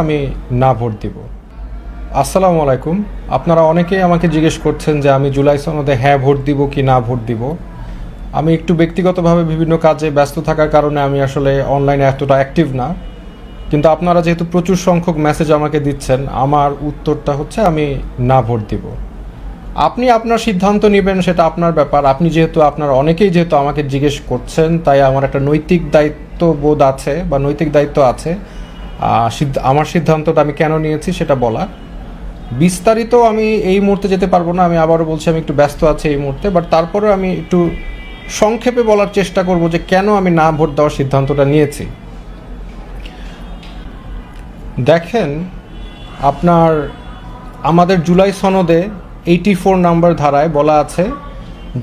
আমি না ভোট দিব। আসসালামু আলাইকুম। আপনারা অনেকেই আমাকে জিজ্ঞেস করছেন যে আমি জুলাই সনদে হ্যাঁ ভোট দিব কি না ভোট দিব। আমি একটু ব্যক্তিগতভাবে বিভিন্ন কাজে ব্যস্ত থাকার কারণে আমি আসলে অনলাইনে এতটা অ্যাক্টিভ না, কিন্তু আপনারা যেহেতু প্রচুর সংখ্যক মেসেজ আমাকে দিচ্ছেন, আমার উত্তরটা হচ্ছে আমি না ভোট দিব। আপনি আপনার সিদ্ধান্ত নেবেন, সেটা আপনার ব্যাপার। আপনি যেহেতু আপনারা অনেকেই যেহেতু আমাকে জিজ্ঞেস করছেন, তাই আমার একটা নৈতিক দায়িত্ববোধ আছে বা নৈতিক দায়িত্ব আছে আমার সিদ্ধান্তটা আমি কেন নিয়েছি সেটা বলা। বিস্তারিত আমি এই মুহূর্তে যেতে পারবো না, আমি আবারও বলছি আমি একটু ব্যস্ত আছি এই মুহূর্তে, বাট তারপরেও আমি একটু সংক্ষেপে বলার চেষ্টা করব যে কেন আমি না ভোট দেওয়ার সিদ্ধান্তটা নিয়েছি। দেখেন, আপনার আমাদের জুলাই সনদে 84 নম্বর ধারায় বলা আছে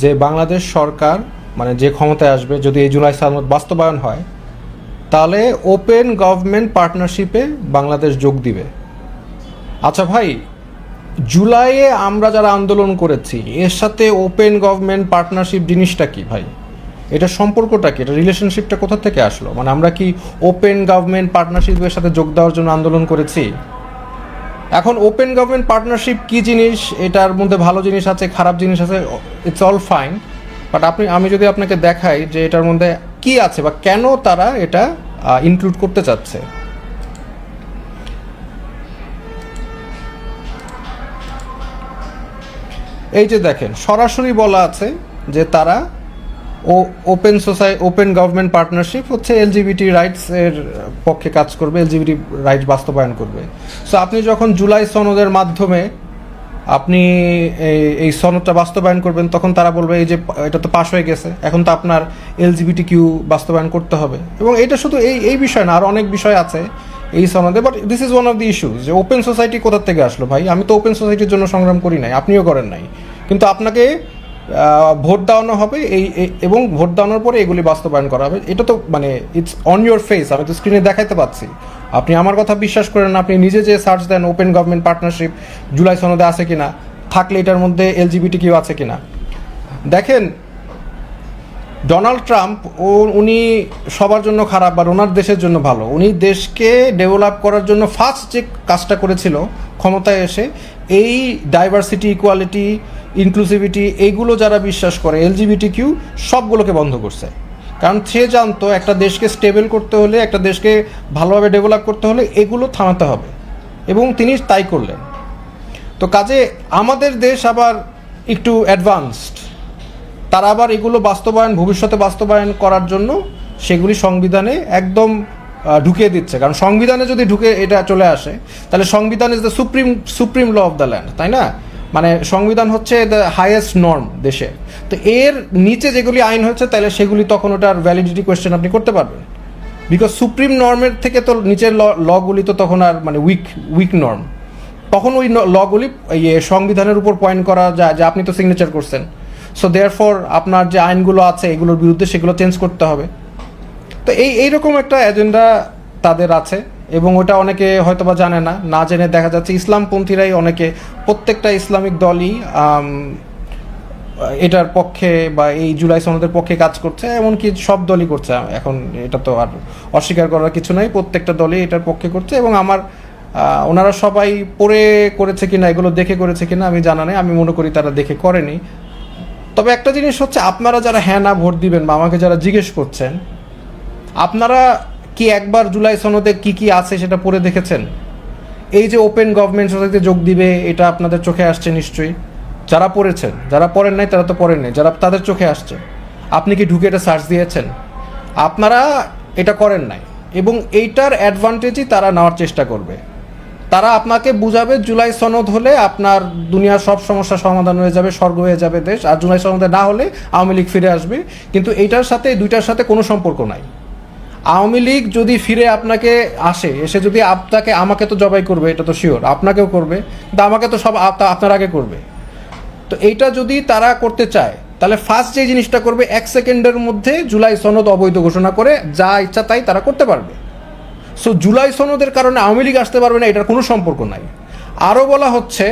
যে বাংলাদেশ সরকার মানে যে ক্ষমতায় আসবে, যদি এই জুলাই সনদ বাস্তবায়ন হয়, তাহলে ওপেন গভর্নমেন্ট পার্টনারশিপে বাংলাদেশ যোগ দিবে। আচ্ছা ভাই, জুলাইয়ে আমরা যারা আন্দোলন করেছি এর সাথে ওপেন গভর্নমেন্ট পার্টনারশিপ জিনিসটা কি ভাই? এটা সম্পর্কটা কি? এটা রিলেশনশিপটা কোথা থেকে আসলো? মানে আমরা কি ওপেন গভর্নমেন্ট পার্টনারশিপের সাথে যোগ দেওয়ার জন্য আন্দোলন করেছি? এখন ওপেন গভর্নমেন্ট পার্টনারশিপ কি জিনিস, এটার মধ্যে ভালো জিনিস আছে, খারাপ জিনিস আছে, ইটস অল ফাইন, বাট আমি যদি আপনাকে দেখাই যে এটার মধ্যে কি আছে বা কেন তারা এটা ইনক্লুড করতে চাচ্ছে। এই যে দেখেন, সরাসরি বলা আছে যে তারা ওপেন গভর্নমেন্ট পার্টনারশিপ হচ্ছে এলজিবিটি রাইটস এর পক্ষে কাজ করবে, এলজিবিটি রাইটস বাস্তবায়ন করবে। সো আপনি যখন জুলাই সনদের মাধ্যমে আপনি এই সনদটা বাস্তবায়ন করবেন, তখন তারা বলবে এই যে এটা তো পাশ হয়ে গেছে, এখন তো আপনার এলজিবিটি কিউ বাস্তবায়ন করতে হবে। এবং এটা শুধু এই বিষয় না, আর অনেক বিষয় আছে এই সনদে, but this is one of the issues যে ওপেন সোসাইটি কোথা থেকে আসলো ভাই? আমি তো ওপেন সোসাইটির জন্য সংগ্রাম করি নাই, আপনিও করেন নাই, কিন্তু আপনাকে ভোট দেওয়ানো হবে এবং ভোট দেওয়ানোর পরে এগুলি বাস্তবায়ন করা হবে। এটা তো মানে ইটস অন ইউর ফেস, আমি তো স্ক্রিনে দেখাইতে পাচ্ছি। আপনি আমার কথা বিশ্বাস করেন না, আপনি নিজে যে সার্চ দেন ওপেন গভর্নমেন্ট পার্টনারশিপ জুলাই সনদে আছে কিনা, থাকলে এটার মধ্যে এলজিবিটি কিউ আছে কিনা। দেখেন, ডোনাল্ড ট্রাম্প উনি সবার জন্য খারাপ বা ওনার দেশের জন্য ভালো, উনি দেশকে ডেভেলপ করার জন্য ফার্স্ট যে কাজটা করেছিল ক্ষমতায় এসে, এই ডাইভার্সিটি, ইকুয়ালিটি, ইনক্লুসিভিটি, এইগুলো যারা বিশ্বাস করে, এলজিবিটি কিউ সবগুলোকে বন্ধ করছে। কারণ সে জানতো একটা দেশকে স্টেবল করতে হলে, একটা দেশকে ভালোভাবে ডেভেলপ করতে হলে এগুলো থামাতে হবে, এবং তিনি তাই করলেন। তো কাজে আমাদের দেশ আবার একটু অ্যাডভান্সড, তারা আবার এগুলো ভবিষ্যতে বাস্তবায়ন করার জন্য সেগুলি সংবিধানে একদম ঢুকিয়ে দিচ্ছে। কারণ সংবিধানে যদি ঢুকে এটা চলে আসে, তাহলে সংবিধান is the supreme law of the land, তাই না? মানে সংবিধান হচ্ছে দ্য হাইয়েস্ট নর্ম দেশে। তো এর নিচে যেগুলি আইন হচ্ছে, তাহলে সেগুলি তখন ওটার ভ্যালিডিটি কোয়েশ্চেন আপনি করতে পারবেন, বিকজ সুপ্রিম নর্মের থেকে তো নিচের লগুলি তো তখন আর মানে উইক নর্ম। তখন ওই লগুলি সংবিধানের উপর পয়েন্ট করা যায় যে আপনি তো সিগনেচার করছেন, সো দেয়ারফর আপনার যে আইনগুলো আছে এগুলোর বিরুদ্ধে সেগুলো চেঞ্জ করতে হবে। তো এইরকম একটা এজেন্ডা তাদের আছে, এবং ওটা অনেকে হয়তো বা জানে না জেনে দেখা যাচ্ছে ইসলামপন্থীরাই অনেকে, প্রত্যেকটা ইসলামিক দলই এটার পক্ষে বা এই জুলাই সনদের পক্ষে কাজ করছে, এমনকি সব দলই করছে এখন। এটা তো আর অস্বীকার করার কিছু নাই, প্রত্যেকটা দলই এটার পক্ষে করছে। এবং ওনারা সবাই পড়ে করেছে কিনা, এগুলো দেখে করেছে কিনা আমি জানা নেই, আমি মনে করি তারা দেখে করেনি। তবে একটা জিনিস হচ্ছে, আপনারা যারা হ্যাঁ না ভোট দিবেন বা আমাকে যারা জিজ্ঞেস করছেন, আপনারা কি একবার জুলাই সনদে কি কি আছে সেটা পড়ে দেখেছেন? এই যে ওপেন গভর্নমেন্ট সোসাইটিতে যোগ দিবে, এটা আপনাদের চোখে আসছে নিশ্চয়ই। যারা পড়েছেন, যারা পড়েন নাই তারা তো পড়েন নাই, যারা তাদের চোখে আসছে, আপনি কি ঢুকে এটা সার্চ দিয়েছেন? আপনারা এটা করেন নাই, এবং এইটার অ্যাডভান্টেজই তারা নেওয়ার চেষ্টা করবে। তারা আপনাকে বুঝাবে জুলাই সনদ হলে আপনার দুনিয়ার সব সমস্যা সমাধান হয়ে যাবে, স্বর্গ হয়ে যাবে দেশ, আর জুলাই সনদে না হলে আওয়ামী লীগ ফিরে আসবে। কিন্তু এইটার সাথে, দুইটার সাথে কোনো সম্পর্ক নাই। আওয়ামী লীগ যদি ফিরে আপনাকে এসে যদি আমাকে তো জবাই করবে, এটা তো শিওর, আপনাকেও করবে, কিন্তু আমাকে তো সব আপনার আগে করবে। তো এইটা যদি তারা করতে চায়, তাহলে ফার্স্ট যে জিনিসটা করবে, 1 সেকেন্ডের মধ্যে জুলাই সনদ অবৈধ ঘোষণা করে যা ইচ্ছা তাই তারা করতে পারবে। সো জুলাই সনদের কারণে আওয়ামী লীগ আসতে পারবে না, এটার কোনো সম্পর্ক নাই। আরও বলা হচ্ছে,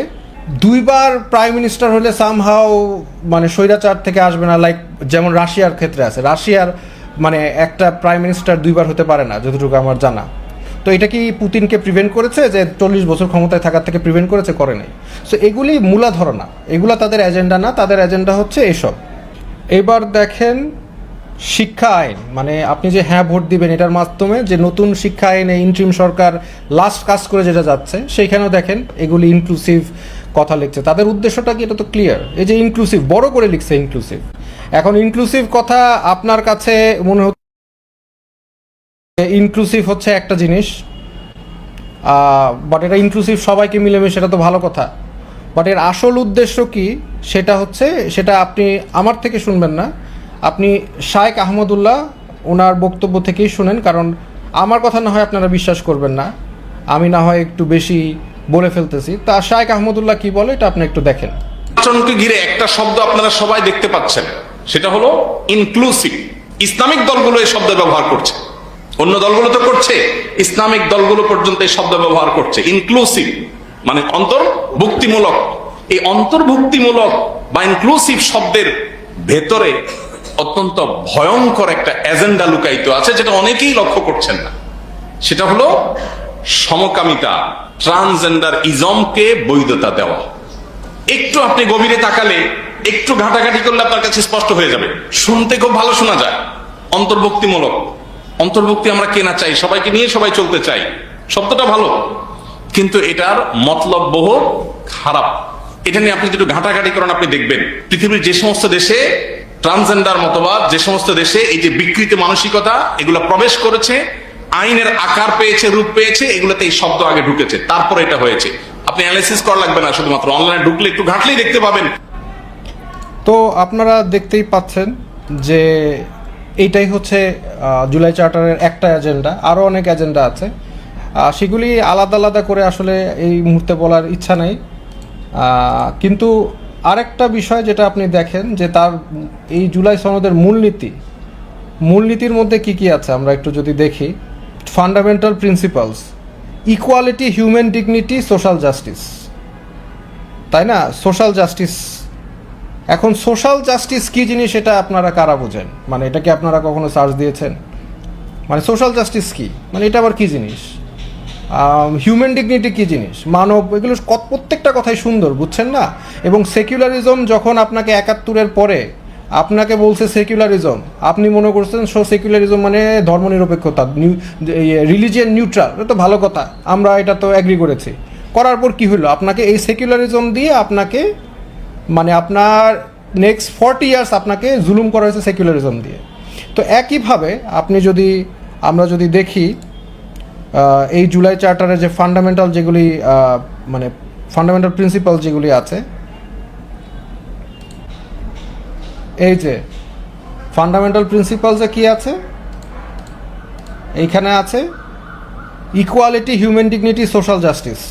2বার প্রাইম মিনিস্টার হলে সামহাও মানে স্বৈরাচার থেকে আসবে না, লাইক যেমন রাশিয়ার ক্ষেত্রে আছে। রাশিয়ার মানে একটা প্রাইম মিনিস্টার 2বার হতে পারে না, যতটুকু আমার জানা। তো এটা কি পুতিনকে প্রিভেন্ট করেছে, যে 40 বছর ক্ষমতায় থাকার থেকে প্রিভেন্ট করেছে? করে নাই। সো এগুলি মূলাধারা না, এগুলা তাদের এজেন্ডা না, তাদের এজেন্ডা হচ্ছে এসব। এবার দেখেন শিক্ষা আইন, মানে আপনি যে হ্যাঁ ভোট দিবেন এটার মাধ্যমে যে নতুন শিক্ষা আইনে ইন্ট্রিম সরকার লাস্ট কাজ করে যেটা যাচ্ছে, সেইখানেও দেখেন এগুলি ইনক্লুসিভ কথা লিখছে। তাদের উদ্দেশ্যটা কি, এটা তো ক্লিয়ার। এই যে ইনক্লুসিভ, বড় করে লিখছে ইনক্লুসিভ। এখন ইনক্লুসিভ কথা আপনার কাছে মনে হচ্ছে ইনক্লুসিভ হচ্ছে একটা জিনিস, বাট এটা ইনক্লুসিভ সবাইকে মিলেমিশে, সেটা তো ভালো কথা। বাট এর আসল উদ্দেশ্য কি সেটা হচ্ছে, সেটা আপনি আমার থেকে শুনবেন না, আপনি শায়েখ আহমদুল্লাহ ওনার বক্তব্য থেকেই শুনেন। কারণ আমার কথা না হয় আপনারা বিশ্বাস করবেন না, আমি না হয় একটু বেশি বলে ফেলতেছি। তা শায়েখ আহমদুল্লাহ কি বলে এটা আপনি একটু দেখেন। আচরণকে ঘিরে একটা শব্দ আপনারা সবাই দেখতে পাচ্ছেন, সেটা হলো ইনক্লুসিভ। ইসলামিক দলগুলো এই শব্দ ব্যবহার করছে, অন্য দলগুলো তো করছে, ইসলামিক দলগুলো পর্যন্ত এই শব্দ ব্যবহার করছে। ইনক্লুসিভ মানে অন্তর্ভুক্তিমূলক। এই অন্তর্ভুক্তিমূলক বা ইনক্লুসিভ শব্দের ভেতরে অত্যন্ত ভয়ঙ্কর একটা এজেন্ডা লুকায়িত আছে, যেটা অনেকেই লক্ষ্য করছেন না। সেটা হলো সমকামিতা, ট্রান্সজেন্ডার ইজমকে বৈধতা দেওয়া। একটু আপনি গভীরে তাকালে, একটু ঘাটাঘাটি করলে আপনার কাছে স্পষ্ট হয়ে যাবে। শুনতে খুব ভালো শোনা যায়, অন্তর্ভুক্তিমূলক। অন্তর্ভুক্তি আমরা কেনা চাই, সবাইকে নিয়ে সবাই চলতে চাই, শব্দটা ভালো, কিন্তু এটার মতলব বহু খারাপ। এটা নিয়ে আপনি যদি ঘাটাঘাটি করেন আপনি দেখবেন পৃথিবীর যে সমস্ত দেশে ট্রান্সজেন্ডার মতবাদ, যে সমস্ত দেশে এই যে বিকৃত মানসিকতা এগুলো প্রবেশ করেছে, আইনের আকার পেয়েছে, রূপ পেয়েছে, এগুলোতে এই শব্দ আগে ঢুকেছে, তারপরে এটা হয়েছে। আপনি অ্যানালাইসিস করা লাগবে না, শুধুমাত্র অনলাইনে ঢুকলে একটু ঘাটলেই দেখতে পাবেন। তো আপনারা দেখতেই পাচ্ছেন যে এইটাই হচ্ছে জুলাই চার্টারের একটা এজেন্ডা। আরও অনেক এজেন্ডা আছে, সেগুলি আলাদা আলাদা করে আসলে এই মুহূর্তে বলার ইচ্ছা নেই। কিন্তু আরেকটা বিষয় যেটা আপনি দেখেন যে তার এই জুলাই সনদের মূলনীতির মধ্যে কি কি আছে আমরা একটু যদি দেখি। Fundamental principles, equality, human dignity, social justice, তাই না? Social justice. এখন সোশ্যাল জাস্টিস কি জিনিস এটা আপনারা কারা বোঝেন? মানে এটা কি আপনারা কখনো সার্চ দিয়েছেন? মানে সোশ্যাল জাস্টিস কি, মানে এটা আবার কি জিনিস? হিউম্যান ডিগনিটি কি জিনিস, মানব, এগুলো প্রত্যেকটা কথাই সুন্দর, বুঝছেন না? এবং সেকুলারিজম যখন আপনাকে 71-এর পরে আপনাকে বলছে সেকুলারিজম, আপনি মনে করছেন সেকুলারিজম মানে ধর্মনিরপেক্ষতা, রিলিজিয়ান নিউট্রাল, এটা তো ভালো কথা, আমরা এটা তো অ্যাগ্রি করেছি। করার পর কি হলো? আপনাকে এই সেকুলারিজম দিয়ে আপনাকে মানে আপনার নেক্সট 40 ইয়ার্স আপনাকে জুলুম করা হয়েছে সেকুলারিজম দিয়ে। তো একইভাবে আমরা যদি দেখি এই জুলাই চার্টারে যে ফান্ডামেন্টাল যেগুলি মানে ফান্ডামেন্টাল প্রিন্সিপাল যেগুলি আছে, এই যে ফান্ডামেন্টাল প্রিন্সিপালসে কি আছে, এইখানে আছে equality, human dignity, social justice.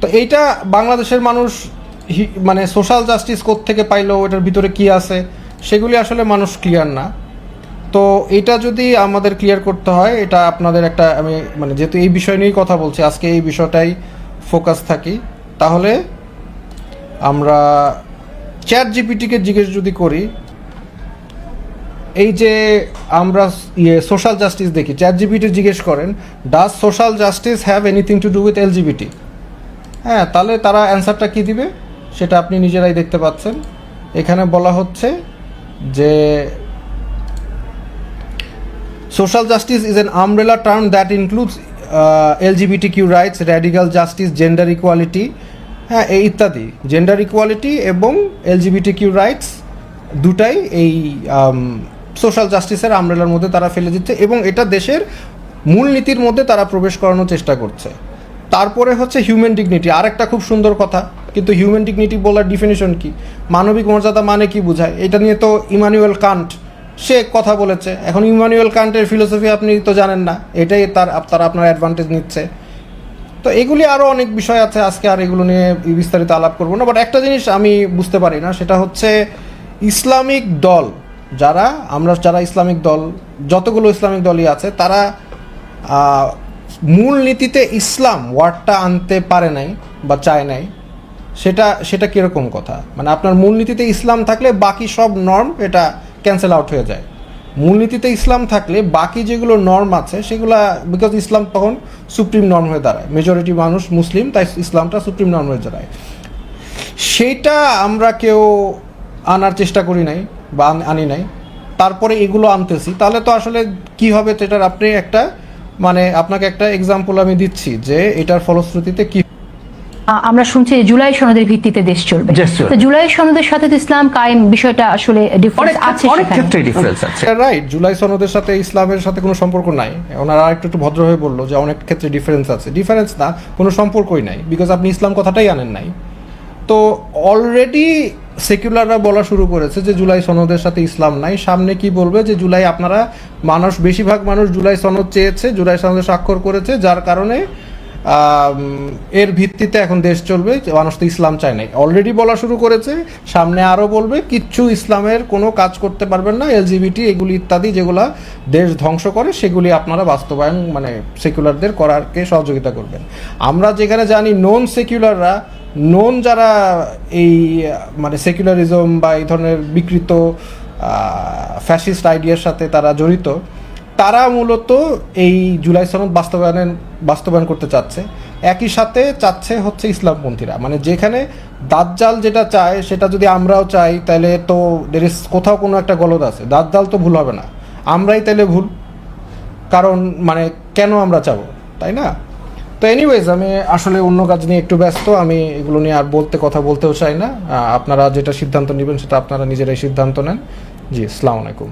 তো এইটা বাংলাদেশের মানুষ মানে সোশ্যাল জাস্টিস কোত্থেকে পাইলো, ওটার ভিতরে কি আছে, সেগুলি আসলে মানুষ ক্লিয়ার না। তো এটা যদি আমাদের ক্লিয়ার করতে হয়, এটা আপনাদের একটা, আমি মানে যেহেতু এই বিষয় নিয়েই কথা বলছি আজকে, এই বিষয়টাই ফোকাস থাকি, তাহলে আমরা চ্যাট জিপিটিকে জিজ্ঞেস যদি করি, এই যে আমরা সোশ্যাল জাস্টিস দেখি, চ্যাট জিপিটি জিজ্ঞেস করেন does social justice have anything to do with LGBT? হ্যাঁ, তাহলে তারা অ্যান্সারটা কি দিবে সেটা আপনি নিজেরাই দেখতে পাচ্ছেন। এখানে বলা হচ্ছে যে social justice is an umbrella term that includes LGBTQ rights, radical justice, gender equality, হ্যাঁ এই ইত্যাদি। জেন্ডার ইকুয়ালিটি এবং LGBTQ রাইটস দুটাই এই সোশ্যাল জাস্টিসের আমব্রেলার মধ্যে তারা ফেলে দিচ্ছে, এবং এটা দেশের মূলনীতির মধ্যে তারা প্রবেশ করানোর চেষ্টা করছে। তারপরে হচ্ছে হিউম্যান ডিগনিটি, আরেকটা খুব সুন্দর কথা, কিন্তু হিউম্যান ডিগনিটি বলার ডিফিনিশন কি, মানবিক মর্যাদা মানে কি বোঝায়, এটা নিয়ে তো ইমানুয়েল কান্ট সে কথা বলেছে। এখন ইমানুয়েল কান্টের ফিলোসফি আপনি তো জানেন না, এটাই তারা আপনার অ্যাডভান্টেজ নিচ্ছে। তো এগুলি আরও অনেক বিষয় আছে, আজকে আর এগুলো নিয়ে বিস্তারিত আলাপ করবো না। বাট একটা জিনিস আমি বুঝতে পারি না, সেটা হচ্ছে ইসলামিক দল যারা ইসলামিক দল, যতগুলো ইসলামিক দলই আছে, তারা মূলনীতিতে ইসলাম ওয়ার্ডটা আনতে পারে নাই বা চায় নাই। সেটা কীরকম কথা? মানে আপনার মূলনীতিতে ইসলাম থাকলে বাকি সব নর্ম এটা ক্যান্সেল আউট হয়ে যায়। মূলনীতিতে ইসলাম থাকলে বাকি যেগুলো নর্ম আছে সেগুলা, বিকজ ইসলাম তখন সুপ্রিম নর্ম হয়ে দাঁড়ায়, মেজরিটি মানুষ মুসলিম, তাই ইসলামটা সুপ্রিম নর্ম হয়ে দাঁড়ায়। সেইটা আমরা কেউ আনার চেষ্টা করি নাই বা আনি নাই, তারপরে এগুলো আনতেছি, তাহলে তো আসলে কি হবে সেটার আপনি একটা মানে আপনাকে একটা এক্সাম্পল আমি দিচ্ছি যে এটার ফলশ্রুতিতে কি। আমরা শুনছি যে জুলাই সনদের ভিত্তিতে দেশ চলবে। তো জুলাই সনদের সাথে তো ইসলাম কায়েম বিষয়টা আসলে ডিফারেন্স আছে, অনেক ক্ষেত্রে ডিফারেন্স আছে। রাইট, জুলাই সনদের সাথে ইসলামের সাথে কোনো সম্পর্ক নাই। ওনারা একটু ভদ্র হয়ে বললো যে অনেক ক্ষেত্রে ডিফারেন্স আছে। ডিফারেন্স না, কোনো সম্পর্কই নাই, বিকজ আপনি ইসলাম কথাটাই আনেন নাই। তো অলরেডি সেকুলাররা বলা শুরু করেছে যে জুলাই সনদের সাথে ইসলাম নাই। সামনে কি বলবে যে জুলাই আপনারা বেশিরভাগ মানুষ জুলাই সনদ চেয়েছে, জুলাই সনদে স্বাক্ষর করেছে, যার কারণে এর ভিত্তিতে এখন দেশ চলবে, মানুষ তো ইসলাম চায় নাই অলরেডি বলা শুরু করেছে। সামনে আরও বলবে কিচ্ছু ইসলামের কোনো কাজ করতে পারবেন না, এলজিবিটি এগুলি ইত্যাদি যেগুলা দেশ ধ্বংস করে সেগুলি আপনারা বাস্তবায়ন মানে সেকুলারদের করারকে সহযোগিতা করবেন। আমরা যেখানে জানি নন সেকুলাররা, যারা এই মানে সেকুলারিজম বা এই ধরনের বিকৃত ফ্যাসিস্ট আইডিয়ার সাথে তারা জড়িত, তারা মূলত এই জুলাই সনদ বাস্তবায়ন করতে চাচ্ছে। একই সাথে চাচ্ছে হচ্ছে ইসলামপন্থীরা, মানে যেখানে দাজ্জাল যেটা চায় সেটা যদি আমরাও চাই তাহলে তো কোথাও কোনো একটা গলদ আছে। দাজ্জাল তো ভুল হবে না, আমরাই তাহলে ভুল, কারণ মানে কেন আমরা চাবো, তাই না? তো এনিওয়েজ, আমি আসলে অন্য কাজ নিয়ে একটু ব্যস্ত, আমি এগুলো নিয়ে আর কথা বলতেও চাই না। আপনারা যেটা সিদ্ধান্ত নেবেন সেটা আপনারা নিজেরাই সিদ্ধান্ত নেন। জি, আসসালামু আলাইকুম।